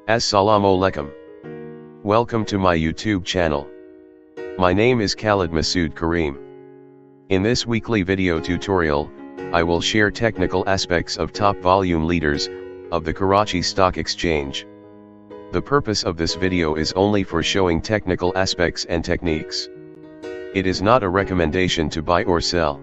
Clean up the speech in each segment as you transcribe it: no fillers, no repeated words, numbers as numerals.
Assalamu alaikum. Welcome to my YouTube channel. My name is Khalid Karim. In this weekly video tutorial, I will share technical aspects of top volume leaders of the Karachi Stock Exchange. The purpose of this video is only for showing technical aspects and techniques. It is not a recommendation to buy or sell.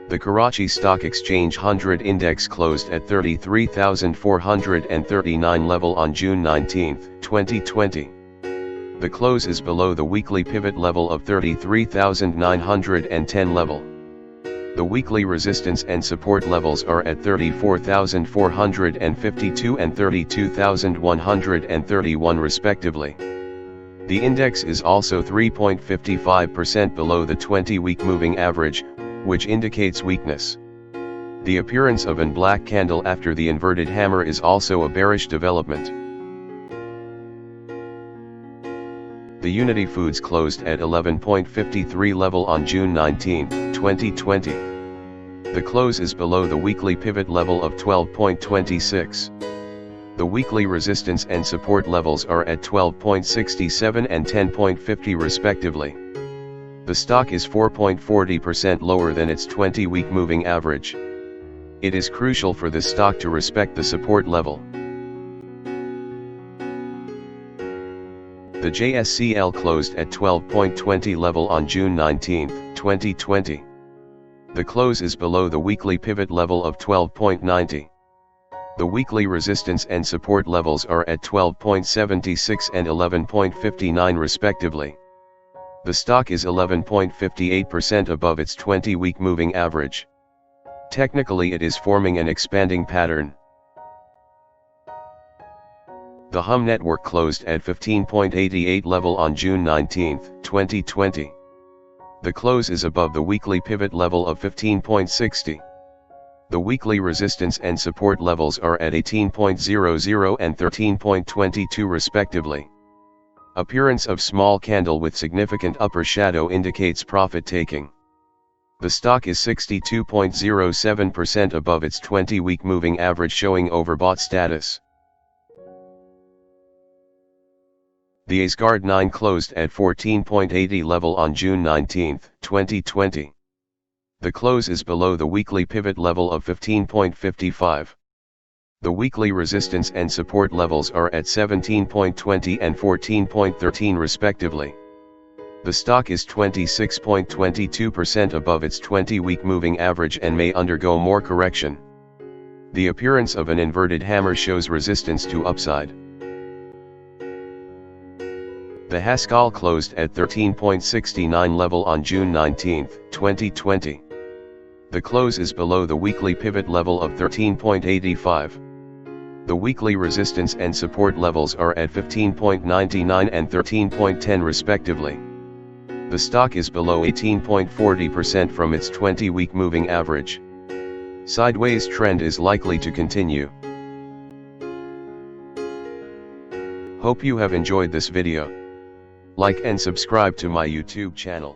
The Karachi Stock Exchange 100 Index closed at 33,439 level on June 19, 2020. The close is below the weekly pivot level of 33,910 level. The weekly resistance and support levels are at 34,452 and 32,131 respectively. The index is also 3.55% below the 20-week moving average, which indicates weakness. The appearance of an black candle after the inverted hammer is also a bearish development. The Unity Foods closed at 11.53 level on June 19, 2020. The close is below the weekly pivot level of 12.26. The weekly resistance and support levels are at 12.67 and 10.50 respectively. The stock is 4.40% lower than its 20-week moving average. It is crucial for the stock to respect the support level. The JSCL closed at 12.20 level on June 19, 2020. The close is below the weekly pivot level of 12.90. The weekly resistance and support levels are at 12.76 and 11.59 respectively. The stock is 11.58% above its 20-week moving average. Technically, it is forming an expanding pattern. The HUMNL network closed at 15.88 level on June 19, 2020. The close is above the weekly pivot level of 15.60. The weekly resistance and support levels are at 18.00 and 13.22 respectively. Appearance of small candle with significant upper shadow indicates profit taking. The stock is 62.07% above its 20-week moving average, showing overbought status. The Aceguard 9 closed at 14.80 level on June 19, 2020. The close is below the weekly pivot level of 15.55. The weekly resistance and support levels are at 17.20 and 14.13 respectively. The stock is 26.22% above its 20-week moving average and may undergo more correction. The appearance of an inverted hammer shows resistance to upside. The HASCOL closed at 13.69 level on June 19, 2020. The close is below the weekly pivot level of 13.85. The weekly resistance and support levels are at 15.99 and 13.10 respectively. The stock is below 18.40% from its 20-week moving average. Sideways trend is likely to continue. Hope you have enjoyed this video. Like and subscribe to my YouTube channel.